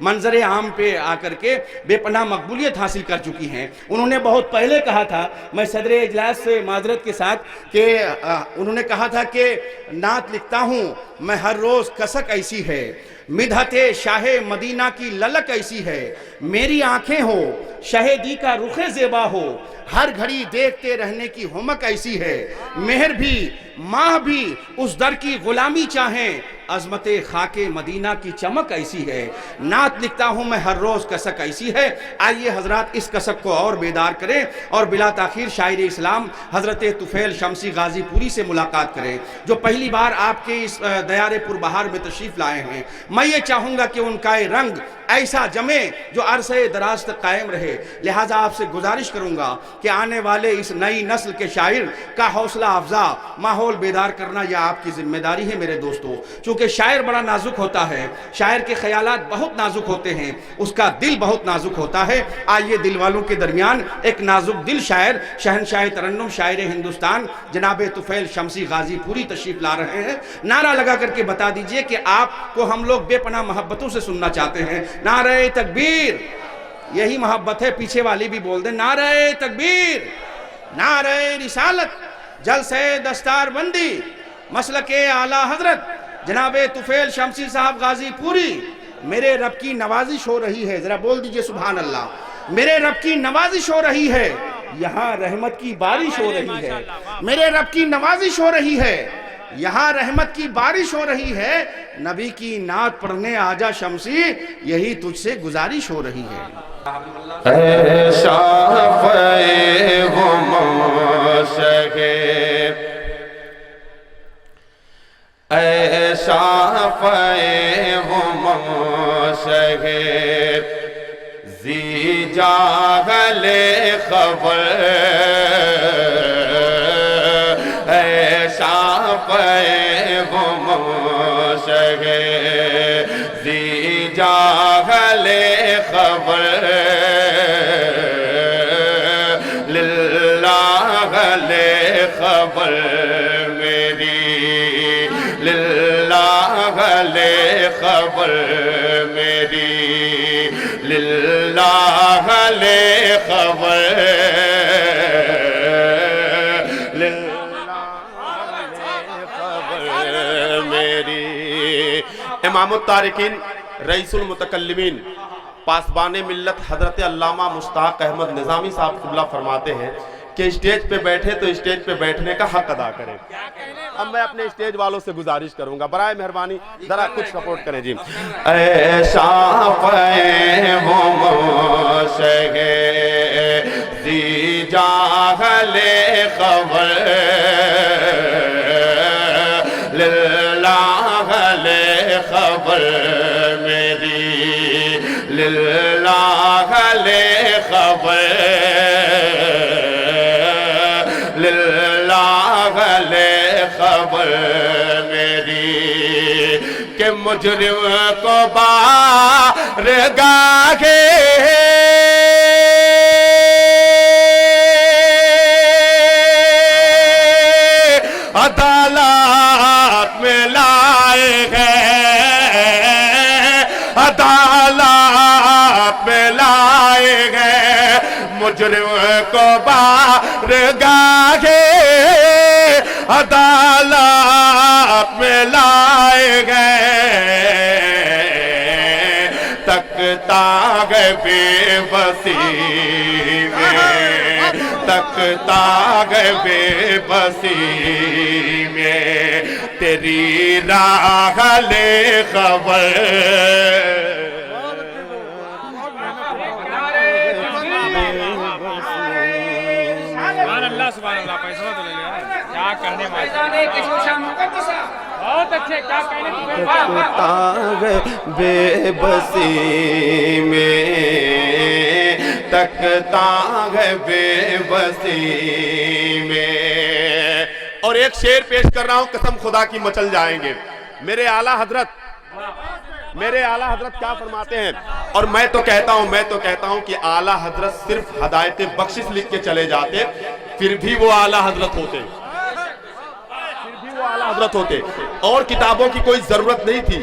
منظر عام پہ آ کر کے بے پناہ مقبولیت حاصل کر چکی ہیں۔ انہوں نے بہت پہلے کہا تھا، میں صدر اجلاس سے معذرت کے ساتھ، کہ انہوں نے کہا تھا کہ نعت لکھتا ہوں میں ہر روز کسک ایسی ہے، مدحت شاہ مدینہ کی للک ایسی ہے، میری آنکھیں ہو شہیدی کا رخ زیبا ہو، ہر گھڑی دیکھتے رہنے کی ہمک ایسی ہے، مہر بھی ماہ بھی اس در کی غلامی چاہیں، عظمت خاک مدینہ کی چمک ایسی ہے، نعت لکھتا ہوں میں ہر روز کسک ایسی ہے۔ آئیے حضرات اس کسک کو اور بیدار کریں اور بلا تاخیر شاعر اسلام حضرت طفیل شمسی غازی پوری سے ملاقات کریں، جو پہلی بار آپ کے اس دیار پربہار میں تشریف لائے ہیں۔ میں یہ چاہوں گا کہ ان کا رنگ ایسا جمے جو عرصے دراز تک قائم رہے، لہٰذا آپ سے گزارش کروں گا کہ آنے والے اس نئی نسل کے شاعر کا حوصلہ افزا ماحول بیدار کرنا یہ آپ کی ذمہ داری ہے میرے دوستو۔ چونکہ شاعر بڑا نازک ہوتا ہے، شاعر کے خیالات بہت نازک ہوتے ہیں، اس کا دل بہت نازک ہوتا ہے۔ آئیے دل والوں کے درمیان ایک نازک دل شاعر، شہنشاہ ترنم شاعر ہندوستان جناب طفیل شمسی غازی پوری تشریف لا رہے ہیں۔ نعرہ لگا کر کے بتا دیجئے کہ آپ کو ہم لوگ بے پناہ محبتوں سے سننا چاہتے ہیں۔ نعرہ تکبیر، یہی محبت ہے، پیچھے والی بھی بول دیں نعرہ تکبیر، نعرہ رسالت، جلسہ دستار بندی، مسلک اعلیٰ حضرت جناب طفیل شمسی صاحب غازی پوری۔ میرے رب کی نوازش ہو رہی ہے، ذرا بول دیجئے سبحان اللہ، میرے رب کی نوازش ہو رہی ہے، یہاں رحمت کی بارش ہو رہی ہے، میرے رب کی نوازش ہو رہی ہے، یہاں رحمت کی بارش ہو رہی ہے، نبی کی نعت پڑھنے آجا شمسی، یہی تجھ سے گزارش ہو رہی ہے۔ اے شافعِ و منشگے، اے شافعِ و منشگے، ذی جاہل خبر، اے شافعِ و منشگے، ذی جاہل خبر، للہ لے خبر میری، للہ لے خبر میری، للہ لے خبر، للہ لے خبر میری۔ امام التارکین، رئیس المتکلمین، پاسبان ملت حضرت علامہ مشتاق احمد نظامی صاحب قبلہ فرماتے ہیں کہ اسٹیج پہ بیٹھے تو اسٹیج پہ بیٹھنے کا حق ادا کریں۔ اب میں اپنے اسٹیج والوں سے گزارش کروں گا، برائے مہربانی ذرا کچھ سپورٹ کریں جی۔ اے شافعِ و منشگے، ذی جاہل خبر، للہ لے خبر میری، للہ لے خبر، للہ لے خبر میری، کہ مجرم کو بارگاہ عدالت میں لائے گئے، عدالت میں لائے گئے، مجرم کو بارگاہ عدالت میں لائے گئے، تکتا ہے بے بسی میں، تکتا ہے بے بسی میں، تیری راہ لے خبر، سبحان اللہ، پیسہ تو لے لیا، کیا کہنے بہت اچھے، کیا کہنے تکتا ہے بے بسی میں، تکتا ہے بے بسی میں۔ اور ایک شعر پیش کر رہا ہوں، قسم خدا کی مچل جائیں گے۔ میرے اعلیٰ حضرت کیا فرماتے ہیں؟ اور میں تو کہتا ہوں کہ اعلیٰ حضرت صرف ہدایت بخشش لکھ کے چلے جاتے، پھر بھی وہ اعلیٰ حضرت ہوتے، اور کتابوں کی کوئی ضرورت نہیں تھی.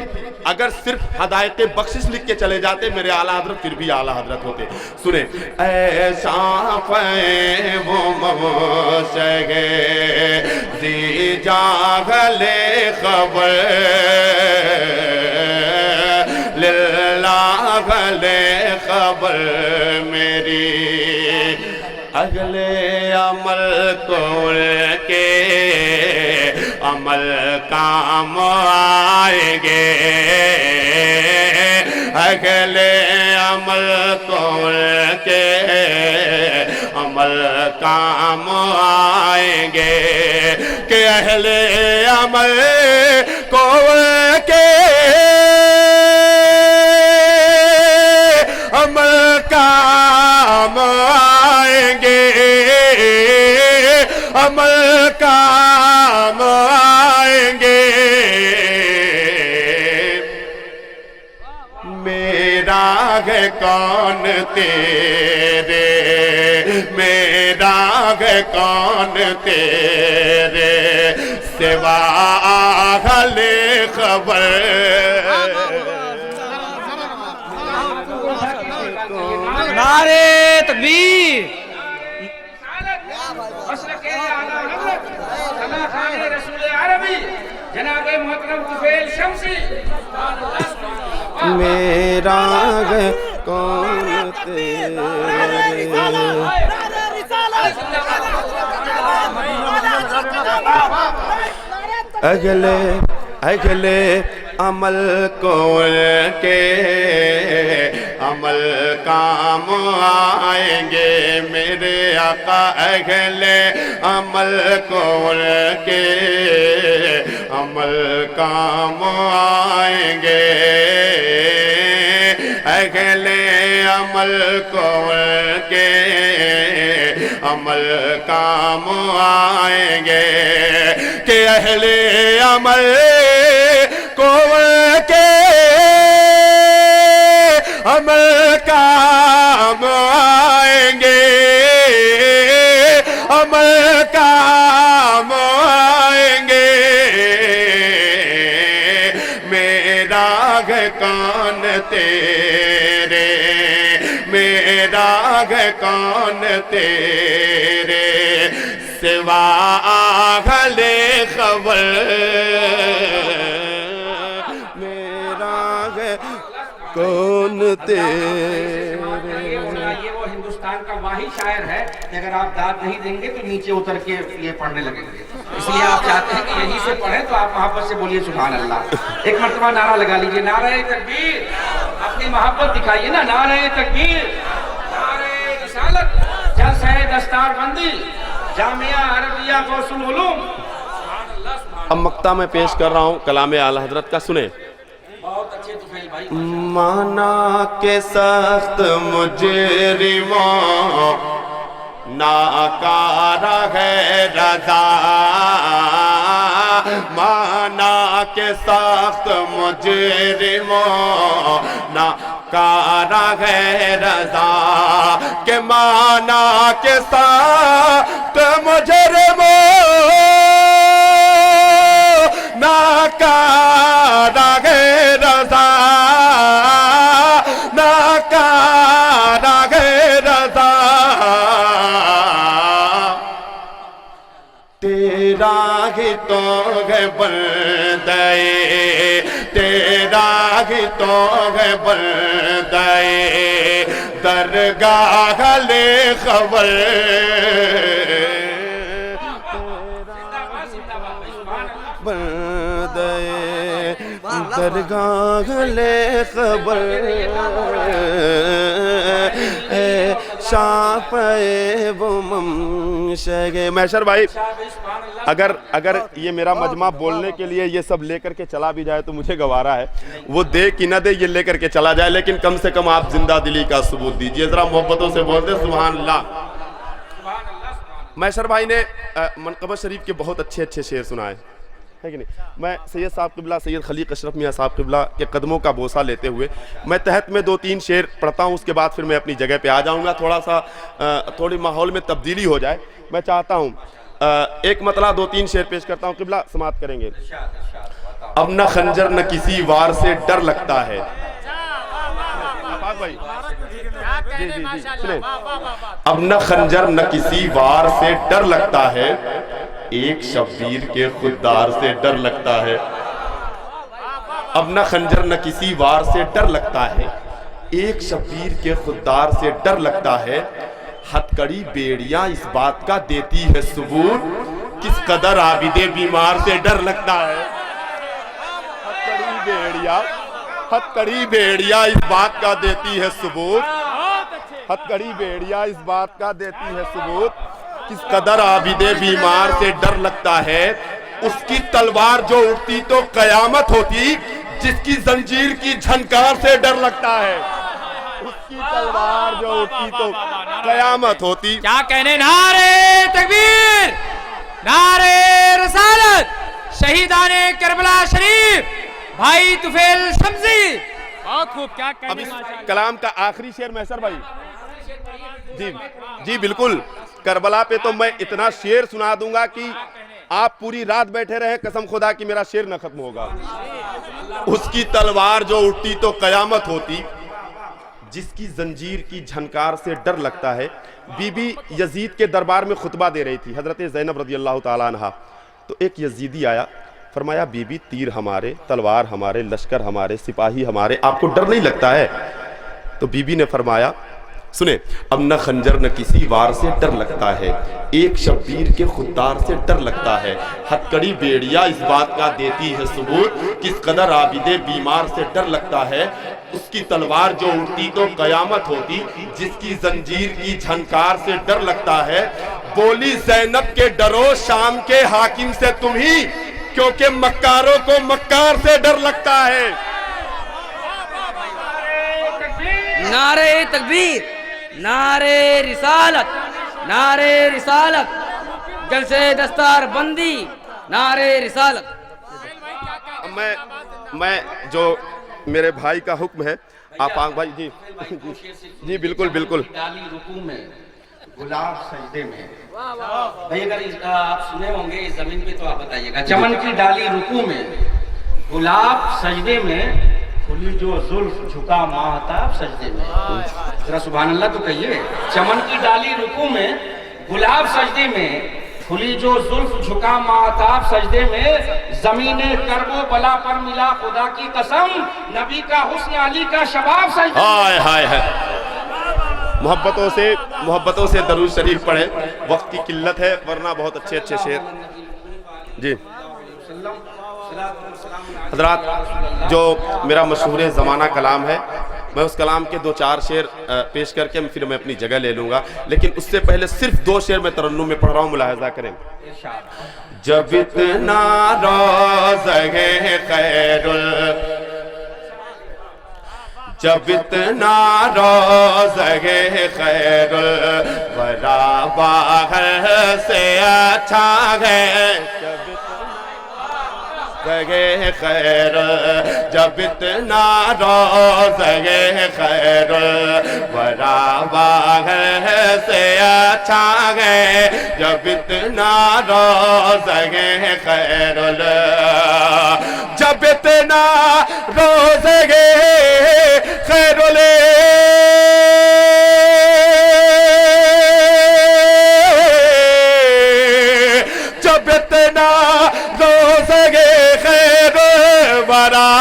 اگر صرف ہدایت بخشش لکھ کے چلے جاتے میرے اعلیٰ حضرت پھر بھی اعلیٰ حضرت ہوتے. سنیں اے شافعِ و مشگے زی جاغل خبر للہ غل خبر میری اگلے عمل کو کے عمل کام آئیں گے اگلے عمل کو کے عمل کام آئیں گے کہ اہل عمل کو کے عمل کام آئیں گے عمل کام آئیں گے میرا ہے کون تیرے میرا ہے کون تیرے سوا اہل خبر نعرے تکبیر جناب محترم طفیل شمسی میرا ہے کون تیرے اگلے اگلے عمل کو کے عمل کام آئیں گے میرے آقا اگلے عمل کو کے عمل کام آئیں گے اگلے عمل کو کے عمل کام آئیں گے کہ اہل عمل کو کے عمل کام آئیں گے عمل کام آئیں گے میرا ہے کون تیرے میرا ہے کون تیرے سوا اہل خبر میرا ہے کون تیرے یہ وہ ہندوستان کا واحد شاعر ہے کہ اگر آپ داد نہیں دیں گے تو نیچے اتر کے یہ پڑھنے لگیں گے اس لیے آپ چاہتے ہیں کہ یہیں سے پڑھیں تو آپ محبت سے بولیے سبحان اللہ ایک مرتبہ نعرہ لگا لیجئے نعرہ تکبیر اپنی محبت دکھائیے نا نعرہ تکبیر نعرہ رسالت جلسہ دستار بندی جامعہ عربیہ غوث العلوم اب مقطع میں پیش کر رہا ہوں کلام اعلیٰ حضرت کا سنیں بہت اچھے طفیل بھائی مانا کے سخت مجرموں ناکارہ ہے رضا مانا کے سخت مجرموں ناکارہ ہے رضا کہ مانا کے سخت مجرموں ناکارہ ہے رضا ناکارہ ہے رضا تیرا ہی تو ہے بندے تیرا ہی تو ہے بندے درگاہ لے خبر بندے درگاہ لے خبر شافعِ و ممشگے. محشر بھائی اگر یہ میرا مجمع بولنے کے لیے یہ سب لے کر کے چلا بھی جائے تو مجھے گوارا ہے, وہ دے کہ نہ دے یہ لے کر کے چلا جائے, لیکن کم سے کم آپ زندہ دلی کا ثبوت دیجئے. ذرا محبتوں سے بول دیں سبحان اللہ. محشر بھائی نے منقبہ شریف کے بہت اچھے اچھے شعر سنائے ہے کہ نہیں. میں سید صاحب قبلہ سید خلیق اشرف میاں صاحب قبلہ کے قدموں کا بوسہ لیتے ہوئے میں تحت میں 2-3 شعر پڑھتا ہوں, اس کے بعد پھر میں اپنی جگہ پہ آ جاؤں گا. تھوڑی ماحول میں تبدیلی ہو جائے. میں چاہتا ہوں ایک مطلع 2-3 شعر پیش کرتا ہوں, قبلہ سماعت کریں گے. اب نہ خنجر نہ کسی وار سے ڈر لگتا ہے. اب نہ خنجر نہ کسی وار سے ڈر لگتا ہے, ایک شبیر کے خوددار سے ڈر لگتا ہے. اب نہ خنجر نہ کسی وار سے ڈر لگتا ہے, ایک شبیر کے خوددار سے ڈر لگتا ہے. ہتکڑی بیڑیاں اس بات کا دیتی ہے ثبوت, کس قدر عابد بیمار سے ڈر لگتا ہے. ہتکڑی بیڑیا اس بات کا دیتی ہے ثبوت, ہتکڑی بیڑیا اس بات کا دیتی ہے ثبوت, کس قدر عابد بیمار سے ڈر لگتا ہے. اس کی تلوار جو اٹھتی تو قیامت ہوتی, جس کی زنجیر کی جھنکار سے ڈر لگتا ہے. اس کی تلوار جو اٹھتی تو قیامت ہوتی. کیا کہنے, نعرے تکبیر, نعرے رسالت, شہیدان کربلا شریف, بھائی طفیل شمسی. بہت خوب, کیا اب کہنے. اس کلام کا آخری شعر محسر بھائی. جی بالکل, کربلا پہ تو میں اتنا شعر سنا دوں گا کہ آپ پوری رات بیٹھے رہے, قسم خدا کی میرا شعر نہ ختم ہوگا. اس کی تلوار جو اٹھتی تو قیامت ہوتی, جس کی زنجیر کی جھنکار سے ڈر لگتا ہے. بی بی یزید کے دربار میں خطبہ دے رہی تھی حضرت زینب رضی اللہ تعالیٰ عنہ. تو ایک یزیدی آیا, فرمایا بی بی تیر ہمارے, تلوار ہمارے, لشکر ہمارے, سپاہی ہمارے, آپ کو ڈر نہیں لگتا ہے؟ تو بی بی نے فرمایا سنیں, اب نہ خنجر نہ کسی وار سے ڈر لگتا ہے, ایک شبیر کے خوددار سے ڈر لگتا ہے. ہتکڑی بیڑیا اس بات کا دیتی ہے ثبوت, کس قدر عابد بیمار سے ڈر لگتا ہے. اس کی تلوار جو اٹھتی تو قیامت ہوتی, جس کی زنجیر کی جھنکار سے ڈر لگتا ہے. بولی زینب کے ڈرو شام کے حاکم سے تم ہی, کیونکہ مکاروں کو مکار سے ڈر لگتا ہے. نعرے تکبیر, نعرے رسالت, نعرے رسالت, جلسے دستار بندی, نعرے رسالت. میں جو میرے بھائی کا حکم ہے, آپ آنکھ بھائی. جی بالکل بالکل. ڈالی رکوع میں, گلاب سجدے میں. بھائی اگر آپ سنے ہوں گے اس زمین پہ تو آپ بتائیے گا. چمن کی ڈالی رکوع میں, گلاب سجدے میں, کھلی جو زلف جھکا ماہتاب سجدے میں. ذرا سبحان اللہ تو کہیے. چمن کی ڈالی رکوع میں, گلاب سجدے میں, کھلی جو زلف جھکا ماہتاب سجدے میں. زمین کرب و بلا پر ملا خدا کی قسم, نبی کا حسن علی کا شباب سجدے میں. ہائے ہائے ہائے, محبتوں سے درود شریف پڑھیں, وقت کی قلت ہے ورنہ بہت اچھے اچھے شعر. جی حضرات, جو میرا مشہور زمانہ کلام ہے, میں اس کلام کے 2-4 شعر پیش کر کے پھر میں اپنی جگہ لے لوں گا, لیکن اس سے پہلے صرف 2 شعر میں ترنم میں پڑھ رہا ہوں, ملاحظہ کریں. جب اتنا روزہ خیر جب اتنا روزہ خیر الورا باہر سے اچھا ہے. خیر جب اتنا روزہ خیر الورا باہر سے اچھا ہے. جب اتنا روزہ خیر جب اتنا روزہ خیر جب اتنا روزہ خیر ورا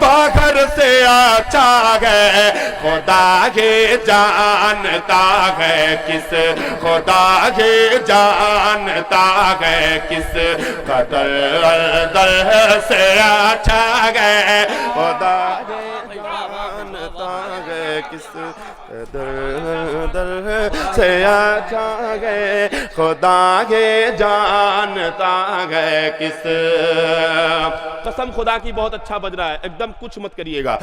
باہر سے اچھا ہے. خدا یہ جانتا ہے کس, خدا یہ جانتا ہے کس قدر در سے اچھا ہے. خدا یہ جانتا ہے کس در سے اچھا ہے. خدا یہ جانتا ہے کس. قسم خدا کی بہت اچھا بج رہا ہے, ایک دم کچھ مت کریے گا.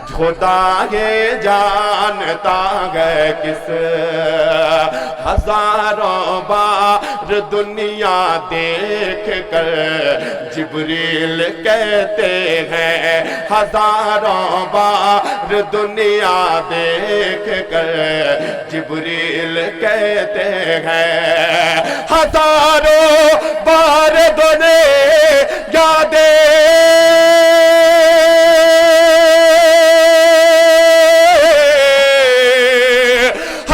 خدا یہ جانتا ہے کس, ہزاروں بار دنیا دیکھ کر جبریل کہتے ہیں. ہزاروں بار دنیا دیکھ کر جبریل کہتے ہیں. ہزاروں بار دنیا دیکھ